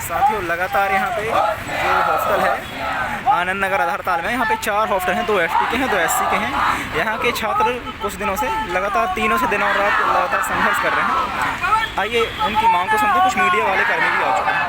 साथियों लगातार यहाँ पे जो हॉस्टल है आनंद नगर आधार ताल में, यहाँ पे 4 हॉस्टल हैं, 2 एसटी के हैं, 2 एससी के हैं। यहाँ के छात्र कुछ दिनों से लगातार तीनों से दिन और रात लगातार संघर्ष कर रहे हैं। आइए उनकी मांग को सुनते। कुछ मीडिया वाले कर्मी भी आ चुके हैं।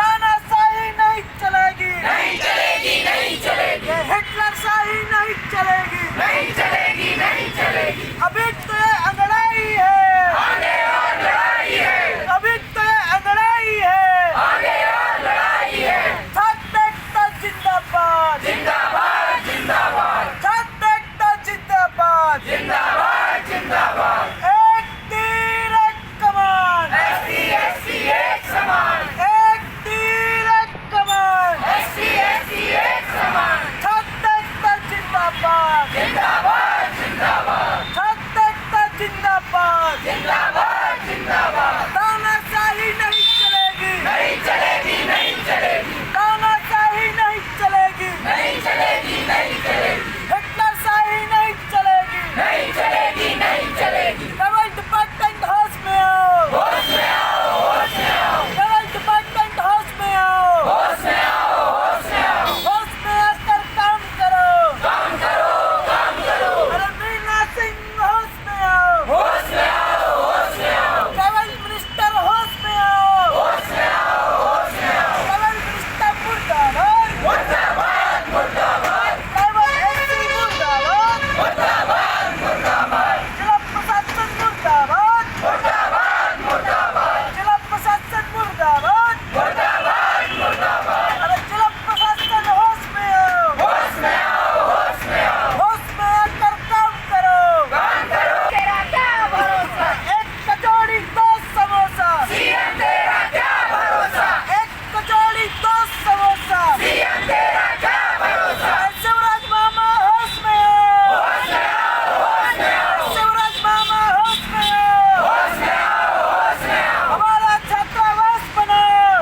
तानाशाही नहीं चलेगी, नहीं चलेगी, नहीं चलेगी, ये हिटलरशाही नहीं चलेगी, नहीं चलेगी, नहीं चलेगी। अभी तो ये अंगड़ाई है, आगे और लड़ाई है, अभी तो ये अंगड़ाई है, आगे और लड़ाई है। छात्र एकता जिंदाबाद, जिंदाबाद, जिंदाबाद, छात्र एकता जिंदाबाद, जिंदाबाद, जिंदाबाद। एक तीर एक कमान, एसटी एससी एक समान, एक तीर एक कमान, एसटी एससी एक समान। छात्र एकता जिंदाबाद, जिंदाबाद, जिंदाबाद, छात्र एकता जिंदाबाद, जिंदाबाद, जिंदाबाद। तानाशाही नहीं चलेगी, नहीं चलेगी, नहीं चलेगी, तानाशाही नहीं चलेगी, नहीं चलेगी, नहीं चलेगी, हिटलरशाही नहीं चलेगी। नहीं चलेगी, नहीं चलेगी। डबल डिपार्टमेंट हाउस में आओ, होश में आओ, होश में आओ, डबल डिपार्टमेंट हाउस में आओ, होश में आओ, होश में आओ। हाउस में आकर काम करो, काम करो, काम करो। अरे मीना सिंह हाउस में आओ, होश में आओ, होश में आओ, ट्रैवल मिनिस्टर हाउस में आओ, होश में आओ, होश में आओ। ट्रैवल मिनिस्टर मुर्दाबाद, मुर्दाबाद, मुर्दाबाद, ट्रैवल एससी मुर्दाबाद, मुर्दाबाद, मुर्दाबाद, जिला प्रशासन मुर्दाबाद, मुर्दाबाद, मुर्दाबाद, जिला प्रशासन मुर्दाबाद, मुर्दाबाद, मुर्दाबाद। अरे जिला प्रशासन हाउस में आओ, होश में आओ, होश में आओ, हाउस में आकर काम करो। काम करो। तेरा क्या भरोसा, एक कचौड़ी 2 समोसा, सीएम तेरा क्या भरोसा, एक कचौड़ी 2 समोसा, सीएम तेरा क्या भरोसा। शिवराज मामा हाउस में आओ, होश में आओ, होश में आओ, शिवराज मामा हाउस में आओ, होश में आओ, होश में आओ। हमारा छात्रावास बनाओ।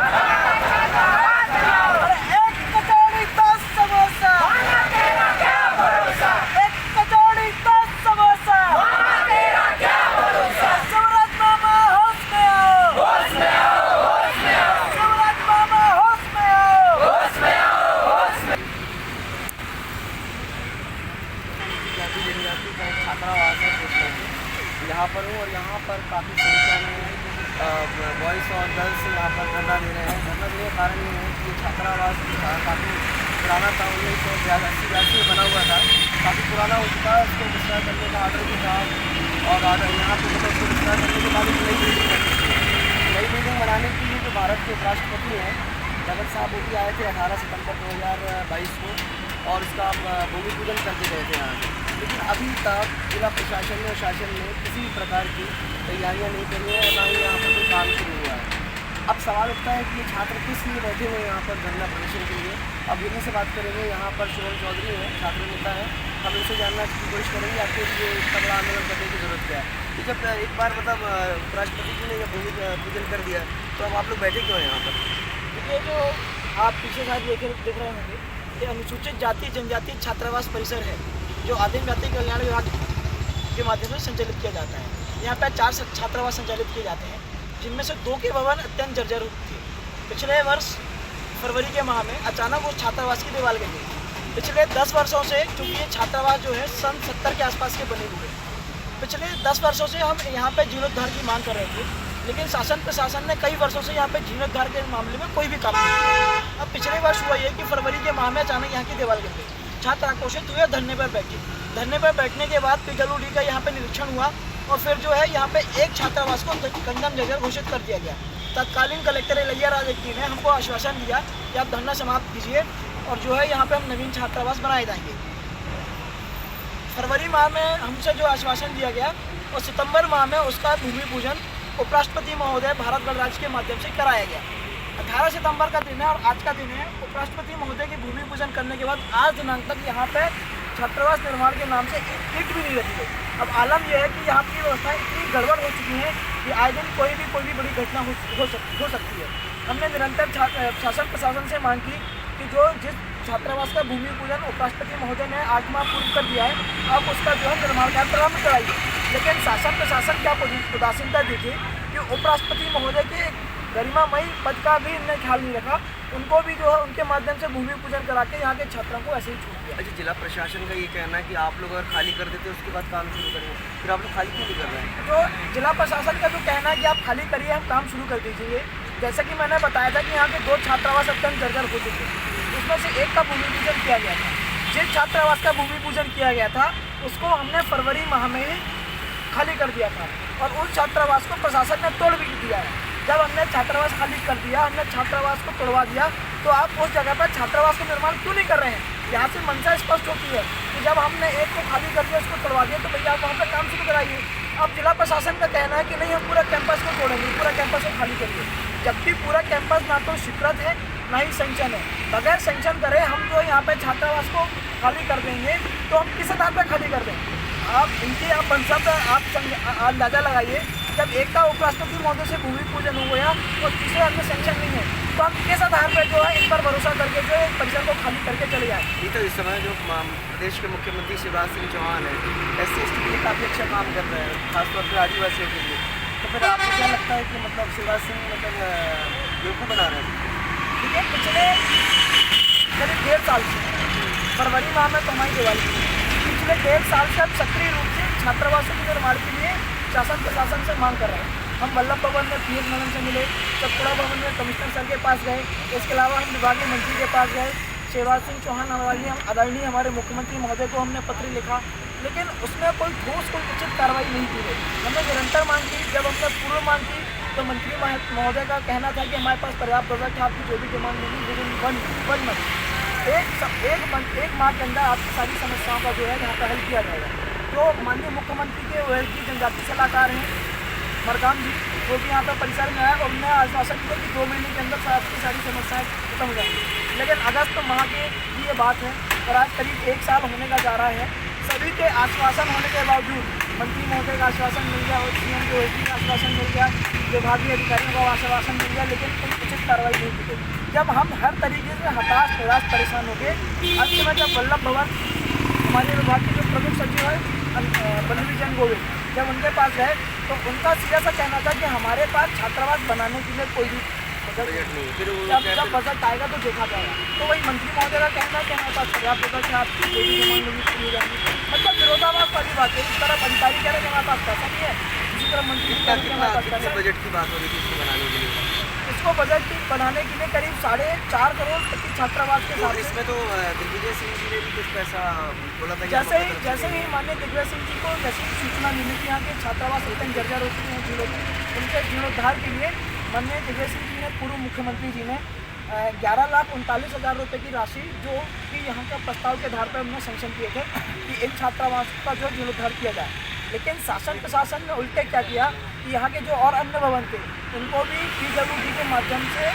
अरे एक कचौड़ी 2 समोसा, तेरा क्या भरोसा, एक कचौड़ी 2 समोसा, तेरा क्या भरोसा। शिवराज मामा हाउस में आओ, होश में आओ, होश में आओ, शिवराज मामा हाउस में आओ। होश में आओ, होश में। जाति जनजाति का एक छात्रावास है पुष्कर। यहाँ पर हूँ और यहाँ पर काफ़ी संख्या में बॉयज़ और गर्ल्स यहाँ पर धरना दे रहे हैं। धरना देने का कारण ये है कि ये छात्रावास काफ़ी पुराना था, 1982 में बना हुआ था, काफ़ी पुराना हो चुका है। उसको विस्तार करने का ऑर्डर भी था और ऑर्डर यहाँ पर मतलब उसको विस्तार करने के बाद एक नई बिल्डिंग बनी। नई बिल्डिंग बनाने के लिए जो भारत के उपराष्ट्रपति हैं जगत साहब मोदी आए थे 18 सितंबर 2022 को और उसका भूमि पूजन करके गए थे यहाँ पे। लेकिन अभी तक जिला प्रशासन और शासन ने किसी भी प्रकार की तैयारियां नहीं करी है, ना ही यहाँ पर कोई काम शुरू हुआ है। अब सवाल उठता है कि ये छात्र किस लिए बैठे हुए हैं यहाँ पर धरना प्रदर्शन के लिए। अब इन्हीं से बात करेंगे। यहाँ पर शिवम चौधरी हैं, छात्र नेता हैं। हम इनसे जानना की कोशिश करेंगे आपके लिए इतना बड़ा आंदोलन करने की जरूरत क्या है। कि जब एक बार मतलब उपराष्ट्रपति जी ने जब भूमि पूजन कर दिया तो अब आप लोग बैठे क्यों हैं यहाँ पर? ये जो आप पीछे साइड देख रहे होंगे, ये अनुसूचित जाति जनजाति छात्रावास परिसर है जो आदिम जाति कल्याण विभाग के माध्यम से संचालित किया जाता है। यहाँ पर 4 छात्रावास संचालित किए जाते हैं, जिनमें से 2 के भवन अत्यंत जर्जर थे। पिछले वर्ष फरवरी के माह में अचानक उस छात्रावास की दीवार गिर गई। पिछले 10 वर्षों से, क्योंकि ये छात्रावास जो है सन 70 के आसपास के बने हुए, पिछले 10 वर्षों से हम यहाँ पे जीर्णोद्धार की मांग कर रहे थे, लेकिन शासन प्रशासन ने कई वर्षों से यहाँ पे जीर्णोद्धार के मामले में कोई भी काम नहीं किया। अब पिछले वर्ष हुआ ये कि फरवरी के माह में अचानक यहाँ की दीवार गिर गई। छात्र आक्रोशित हुए, धरने पर बैठे। धरने पर बैठने के बाद PWD का यहाँ पे निरीक्षण हुआ और फिर जो है यहाँ पे एक छात्रावास को कंदम जर्जर घोषित कर दिया गया। तत्कालीन कलेक्टर इलैया राजकी ने हमको आश्वासन दिया कि आप धरना समाप्त कीजिए और जो है यहाँ पे हम नवीन छात्रावास बनाए जाएंगे। फरवरी माह में हमसे जो आश्वासन दिया गया और सितंबर माह में उसका भूमि पूजन उपराष्ट्रपति महोदय भारत गणराज्य के माध्यम से कराया गया। 18 सितंबर का दिन है और आज का दिन है। उपराष्ट्रपति महोदय की भूमि पूजन करने के बाद आज दिनांक तक यहाँ पे छात्रावास निर्माण के नाम से एक ईंट भी नहीं रखी गई। अब आलम यह है कि यहाँ की व्यवस्थाएं इतनी गड़बड़ हो चुकी हैं कि आए दिन कोई भी बड़ी घटना हो सकती है। हमने निरंतर शासन प्रशासन से मांग की कि जिस छात्रावास का भूमि पूजन उपराष्ट्रपति महोदय ने 8 माह पूर्व कर दिया है, अब उसका जो है निर्माण कार्य प्रारंभ कराइए। लेकिन शासन प्रशासन क्या उदासीनता देखिए कि उपराष्ट्रपति महोदय के गरिमामयी पद का भी इनने ख्याल नहीं रखा। उनको भी जो है उनके माध्यम से भूमि पूजन करा के यहाँ के छात्रों को ऐसे ही छोड़ दिया। अच्छा, जिला प्रशासन का ये कहना है कि आप लोग अगर खाली कर देते उसके बाद काम शुरू करेंगे, फिर आप लोग खाली क्यों नहीं कर रहे हैं? तो जिला प्रशासन का जो कहना है कि आप खाली करिए, हम काम शुरू कर दीजिए। जैसा कि मैंने बताया था कि यहाँ के 2 छात्रावास अत्यंत जर्जर हो चुके थे, उसमें से एक का भूमि पूजन किया गया था। जिस छात्रावास का भूमि पूजन किया गया था उसको हमने फरवरी माह में ही खाली कर दिया था और उस छात्रावास को प्रशासन ने तोड़ भी दिया है। जब हमने छात्रावास खाली कर दिया, हमने छात्रावास को तोड़वा दिया, तो आप उस जगह पर छात्रावास का निर्माण क्यों नहीं कर रहे हैं? यहाँ से मंशा स्पष्ट होती है कि जब हमने एक को खाली कर दिया, उसको तोड़वा दिया, तो भैया आप वहाँ पर काम शुरू कराइए। अब जिला प्रशासन का कहना है कि नहीं, हम पूरा कैंपस को तोड़ेंगे, पूरा कैंपस को खाली करिए, जबकि पूरा कैंपस ना तो स्वीकृत है ना ही सेंक्शन है। बगैर सेंक्शन करे हम जो यहाँ पे छात्रावास को खाली कर देंगे, तो हम किस आधार पर खाली कर देंगे? आप इनकी आप मंशा पर आप अंदाजा लगाइए। जब एक का उपराष्ट्रपति महोदय से भूमि पूजन हो गया और तीसरे अन्य सेंक्शन नहीं है, तो हम किस आधार पर जो है इन पर भरोसा करके जो है परिसर को खाली करके चले जाए? ये तो इस समय जो प्रदेश के मुख्यमंत्री शिवराज सिंह चौहान है, SC/ST के लिए काफ़ी अच्छा काम कर रहे हैं, खासतौर पर आदिवासियों के लिए। तो फिर आपको क्या लगता है कि मतलब शिवराज सिंह बेवकूफ़ बना रहे हैं? देखिए, पिछले करीब 1.5 साल से, फरवरी माह में तो हमारी दिवाली थी, पिछले 1.5 साल से हम सक्रिय रूप से छात्रावासों के निर्माण के लिए शासन प्रशासन से मांग कर रहे हैं। हम वल्लभ भवन में PS मैडम से मिले, चतपुड़ा भवन में कमिश्नर सर के पास गए, इसके अलावा हम विभागीय मंत्री के पास गए, शिवराज सिंह चौहान आदरणीय हमारे मुख्यमंत्री महोदय को हमने पत्र लिखा, लेकिन उसमें कोई ठोस कोई उचित कार्रवाई नहीं की गई। हमने निरंतर मांग की। जब हमने पूर्व मांग की तो मंत्री महोदय का कहना था कि हमारे पास पर्याप्त बजट है, आपकी जो भी डिमांड होगी विदिन 1 मंथ, एक माह के अंदर आपकी सारी समस्याओं का जो है यहाँ पर हल किया जाएगा। जो माननीय मुख्यमंत्री के OLD जनजातीय सलाहकार हैं मरकाम जी, वो भी यहाँ पर परिसर में आए और उन्हें आश्वासन दिया कि 2 महीने के अंदर आपकी सारी समस्याएं खत्म हो जाएंगी। लेकिन अगस्त माह की ये बात है और आज करीब 1 साल होने का जा रहा है। सभी के आश्वासन होने के बावजूद, मंत्री महोदय का आश्वासन मिल गया और CM के OLD का आश्वासन मिल गया, विभागीय अधिकारियों का आश्वासन मिल गया, लेकिन कोई उचित कार्रवाई नहीं की गई। जब हम हर तरीके से हताश निराश परेशान हो गए, अंत में जब वल्लभ भवन हमारे विभाग के जो प्रमुख सचिव है बल्लवी चंद गोविंद, जब उनके पास गए तो उनका सीधा सा कहना था कि हमारे पास छात्रावास बनाने के लिए कोई भी बजट नहीं है, फिर जब बजट आएगा तो देखा जाएगा। तो वही मंत्री महोदय का कहना है कि हमारे पास पर्याप्त बजट है, आपकी कोई भी डिमांड होगी पूरी हो जाएगी। मतलब विरोधाभास वाली बात है। इस तरफ अधिकारी कह रहे हैं कि हमारे पास पैसा नहीं है, दूसरी तरफ मंत्री कह रहे हैं कि हमारे पास पैसा है। बजट की बात हो रही थी इसको बनाने के लिए? इसको बजट बढ़ाने के लिए करीब 4.5 करोड़ प्रति छात्रावास के साथ। इसमें तो दिग्विजय सिंह जी ने भी कुछ पैसा बोला था। जैसे ही माननीय दिग्विजय सिंह जी को जैसे ही सूचना मिली कि यहाँ के छात्रावास अत्यंत जर्जर हो चुके हैं जिलों में, उनके जीर्णोद्धार के लिए माननीय दिग्विजय सिंह जी ने, पूर्व मुख्यमंत्री जी ने 11,39,000 रुपये की राशि जो कि यहाँ के प्रस्ताव के आधार पर हमने सैंक्शन किए थे कि इन छात्रावास का जो जीर्णोद्धार किया जाए। लेकिन शासन प्रशासन ने उल्टे क्या किया कि यहाँ के जो और अन्य भवन थे उनको भी PWD के माध्यम से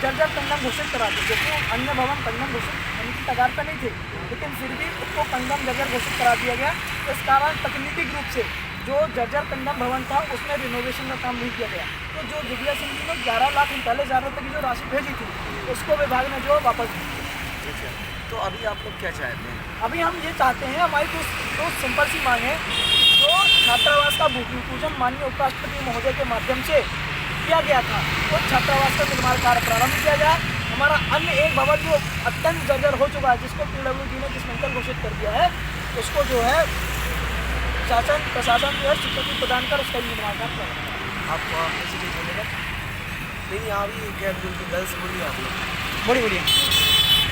जर्जर कंडम घोषित करा दिया, क्योंकि अन्य भवन कंडम घोषित होने की कगार पर नहीं थे, लेकिन फिर भी उसको कंडम जर्जर घोषित करा दिया गया। इस कारण तकनीकी रूप से जो जर्जर कंडम भवन था उसमें रिनोवेशन का काम नहीं किया गया। तो जो दिग्विजय सिंह जी ने 11,39,000 रुपये की जो राशि भेजी थी उसको विभाग ने जो वापस दी। तो अभी आप लोग क्या चाहते हैं? अभी हम ये चाहते हैं, हमारी जो सिंपल सी मांग है, जो छात्रावास का भूमि पूजन माननीय उपराष्ट्रपति महोदय के माध्यम से किया गया था, वो छात्रावास का निर्माण कार्य प्रारंभ किया जाए। हमारा अन्य एक भवन जो अत्यंत जर्जर हो चुका है, जिसको PWD ने डिसमेंटल घोषित कर दिया है, उसको जो है शासन प्रशासन जो है स्वीकृति प्रदान कर उसका निर्माण कार्य प्रारंभ। आपको किसी भी बोलेगा नहीं? यहाँ भी क्या बोलती गर्ल्स बोलिए आप लोग? बोलिए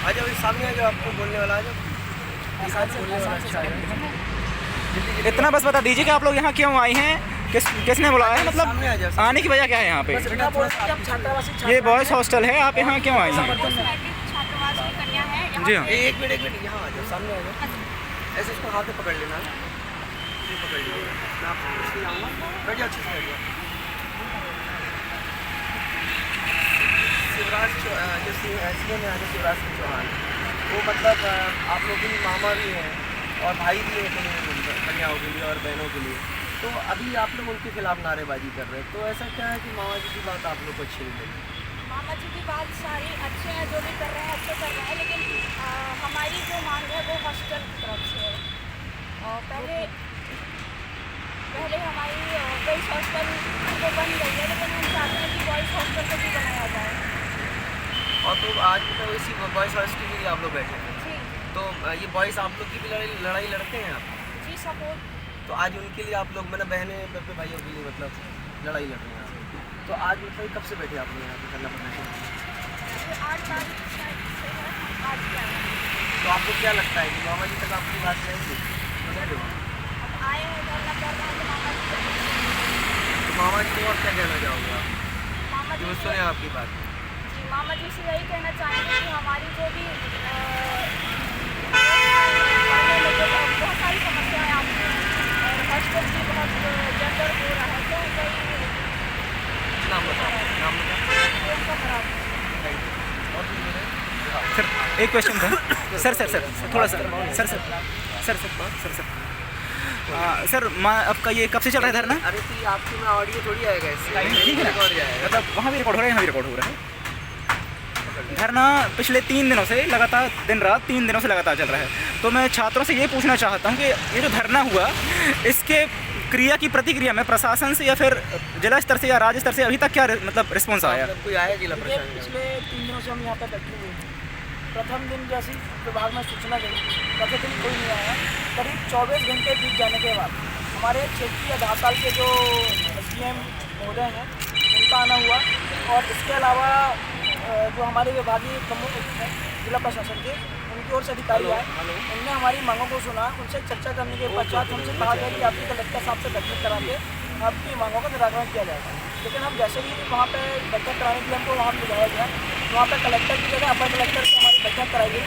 आ जाओ, सामने आ जाओ, आपको बोलने वाला आ जाओ। बोलने वाला अच्छा है। इतना बस बता दीजिए कि आप लोग यहाँ क्यों आए हैं, किसने बुलाया है, मतलब सामने आ जाओ। आने की वजह क्या है यहाँ पे? छात्रावासी ये बॉयज़ हॉस्टल है, आप यहाँ क्यों आए हैं? छात्रावास की कन्या है। जी हाँ। एक मिनट यहाँ आ जाओ, सामने आ जाओ। ऐसे इसको हाथ में पकड़ लेना है, ये पकड़ लीजिए। मैं आपको इसलिए आऊँगा, बैठ जाओ, अच्छे से बैठ जाओ। शिवराज जो SDM है आगे शिवराज सिंह चौहान, वो मतलब आप लोगों के लिए मामा भी हैं और भाई भी हैं कन्याओं के लिए और बहनों के लिए। तो अभी आप लोग उनके खिलाफ नारेबाजी कर रहे हैं, तो ऐसा क्या है कि मामा जी की बात आप लोग को अच्छी नहीं लगी? मामा जी की बात सारी अच्छे हैं, जो भी कर रहे हैं अच्छे कर रहे हैं, लेकिन हमारी जो मांग है वो हॉस्टल की तरफ से है। पहले हमारी गर्ल्स हॉस्टल तो बन गई है, लेकिन हम चाहते हैं कि बॉयज़ हॉस्टल को और तो आज तो इसी बॉयज़ हॉस्टल के लिए आप लोग बैठे थे, जी तो ये बॉयज़ आप लोग की भी लड़ाई लड़ते हैं आप? जी सपोर्ट। तो आज उनके लिए आप लोग मैंने बहनें बहने भाइयों के लिए मतलब लड़ाई लड़ रहे हैं आप। तो आज मतलब कब से बैठे आप लोग यहाँ पे धरना प्रदर्शन? 8 तारीख शायद से है, आज क्या है? तो आपको क्या लगता है कि मामा जी तक आपकी बात जाएगी? जरूर अब आए हैं धरना कर रहे हैं तो मामा जी तो मामा जी को आप क्या कहना चाहोगे आप मामा कि जी वो से सुने आपकी बात? जी मामा जी से यही कहना चाहेंगे कि हमारी जो भी पढ़ने में जो बहुत सारी समस्याएं आती हैं और हॉस्टल की बहुत जेंडर हो रहा है तो वही नाम बताओ, नाम बताओ। उनका खराब है। Thank you. और कुछ बोले? सर एक क्वेश्चन था सर सर सर थोड़ा सा sir sir sir sir sir आपका ये कब से चल रहा है धरना? अरे तो ये आपकी में ऑडियो थोड़ी आएगा इससे, ठीक है ना, रिकॉर्ड जाएगा। मतलब वहाँ भी रिकॉर्ड हो रहा है, यहाँ भी रिकॉर्ड हो रहा है। धरना पिछले 3 दिनों से लगातार दिन रात 3 दिनों से लगातार चल रहा है। तो मैं छात्रों से ये पूछना चाहता हूँ कि ये जो धरना हुआ इसके क्रिया की प्रतिक्रिया में प्रशासन से या फिर जिला स्तर से या राज्य स्तर से अभी तक क्या मतलब रिस्पॉन्स आया? मतलब कोई आया जिला देखिए, प्रशासन? पिछले 3 दिनों से हम यहाँ पे बैठे हुए हैं। प्रथम दिन जैसी विभाग में सूचना गई, तब दिन कोई नहीं आया। करीब 24 घंटे बीत जाने के बाद हमारे क्षेत्रीय 10 साल के जो SDM महोदय हैं उनका आना हुआ, और इसके अलावा जो हमारे विभागीय प्रमुख हैं जिला प्रशासन के, उनकी ओर से अधिकारी आए। उनने हमारी मांगों को सुना। उनसे चर्चा करने के पश्चात हमसे कहा गया कि आपकी कलेक्टर साहब से बैठक करा के आपकी मांगों का निराकरण किया जाएगा। लेकिन हम जैसे ही वहाँ पे बैठक कराने के लिए हमको वहाँ बुलाया गया, वहाँ पे कलेक्टर की जगह अपर कलेक्टर से हमारी बैठक कराई गई।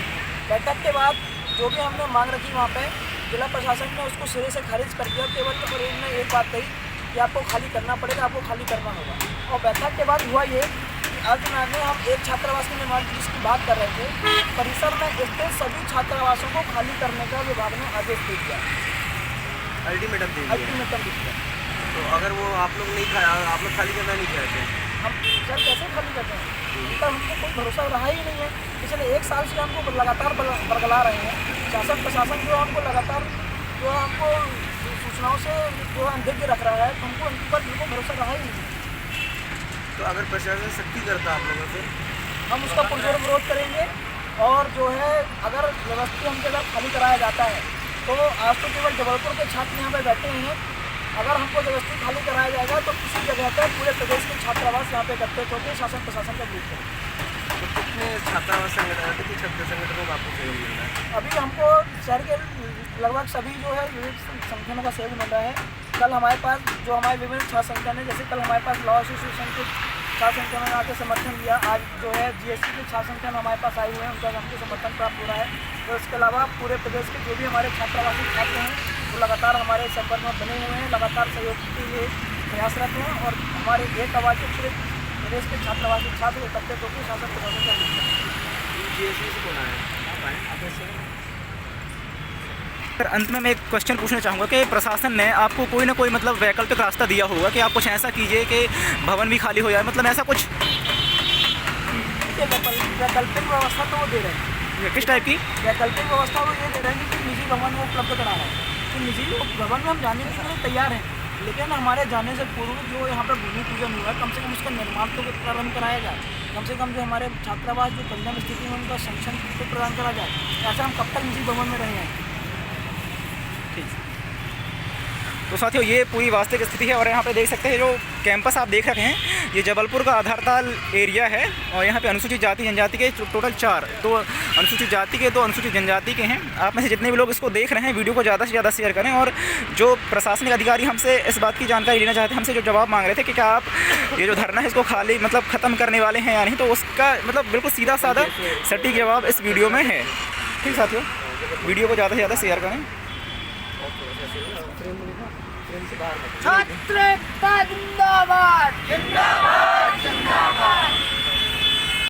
बैठक के बाद जो भी हमने मांग रखी वहाँ पे जिला प्रशासन ने उसको सिरे से खारिज कर दिया। केवल तो उन्होंने एक बात कही कि आपको खाली करना पड़ेगा, आपको खाली करना होगा। और बैठक के बाद हुआ ये कि आज आगे हम एक छात्रावास के निर्माण की जिसकी बात कर रहे थे, परिसर में स्थित सभी छात्रावासों को खाली करने का विभाग ने आदेश दे दिया, अल्टीमेटम दे दिया। अल्टीमेटम दे दिया। तो अगर वो आप लोग नहीं आप लोग खाली करना नहीं चाहते हैं, हम सर कैसे खाली करते हैं? इनका हमको कोई भरोसा रहा ही नहीं है। पिछले 1 साल से हमको लगातार बरगला रहे हैं। शासन प्रशासन जो हमको लगातार जो हमको सूचनाओं से जो अनभिज्ञ रख रहा है, तो हमको उनके ऊपर बिल्कुल भरोसा रहा ही नहीं। तो अगर प्रशासन सख्ती करता आप लोगों से? हम उसका पुरजोर विरोध करेंगे। और जो है अगर व्यवस्थित हमसे अगर खाली कराया जाता है तो आज तो केवल जबलपुर के छात्र यहाँ पर बैठे हैं। अगर हमको व्यवस्थित खाली कराया जाएगा तो किसी जगह पर पूरे प्रदेश के छात्रावास यहाँ पे एकत्रित होकर शासन प्रशासन का विरोध करेंगे। तो कितने छात्रावास कितने संगठनों को आपको सहयोग मिल रहा है? अभी हमको शहर के लगभग सभी जो है विविध संगठनों का सहयोग मिल रहा है। कल हमारे पास जो हमारे विभिन्न छात्र संगठन है, जैसे कल हमारे पास लॉ एसोसिएशन के छात्र संगठनों ने आके समर्थन दिया। आज जो है GST के छात्र संगठन हमारे पास आए हुए हैं, उनका हमको समर्थन प्राप्त हो रहा है। और इसके अलावा पूरे प्रदेश के जो भी हमारे छात्रावासी छात्र हैं वो लगातार हमारे संपर्क में बने हुए हैं, लगातार सहयोग के लिए प्रयासरत हैं। और हमारे एक आवाज़ से पूरे प्रदेश के छात्रावासी छात्र एकत्रित होकर शासन प्रशासन का विरोध करेंगे। GST से कौन आए? आप आए? सर अंत में मैं एक क्वेश्चन पूछना चाहूँगा कि प्रशासन ने आपको कोई ना कोई मतलब वैकल्पिक रास्ता दिया होगा कि आप कुछ ऐसा कीजिए कि भवन भी खाली हो जाए, मतलब ऐसा कुछ वैकल्पिक व्यवस्था तो वो दे रहे हैं। किस टाइप की? वैकल्पिक व्यवस्था वो ये दे रहे हैं कि निजी भवन वो उपलब्ध करा रहे हैं कि निजी भवन में हम जाने के लिए तैयार हैं, लेकिन हमारे जाने से पूर्व जो यहाँ पर भूमि पूजन हुआ है कम से कम उसका निर्माण तो प्रारंभ कराया जाए। कम से कम जो हमारे छात्रावास जो कल्याण स्थिति में उनका संरक्षण तो प्रदान करा जाए। ऐसा हम कब तक निजी भवन में रहे हैं? तो साथियों ये पूरी वास्तविक स्थिति है। और यहाँ पे देख सकते हैं जो कैंपस आप देख रहे हैं, ये जबलपुर का आधारताल एरिया है। और यहाँ पे अनुसूचित जाति जनजाति के टोटल 4, 2 अनुसूचित जाति के, 2 अनुसूचित जनजाति के हैं। आप में से जितने भी लोग इसको देख रहे हैं वीडियो को ज़्यादा से ज़्यादा शेयर करें। और जो प्रशासनिक अधिकारी हमसे इस बात की जानकारी लेना चाहते हैं, हमसे जो जवाब मांग रहे थे कि क्या आप ये जो धरना है इसको खाली मतलब ख़त्म करने वाले हैं या नहीं, तो उसका मतलब बिल्कुल सीधा साधा सटीक जवाब इस वीडियो में है। ठीक साथियों, वीडियो को ज़्यादा से ज़्यादा शेयर करें। छात्र जिंदाबाद।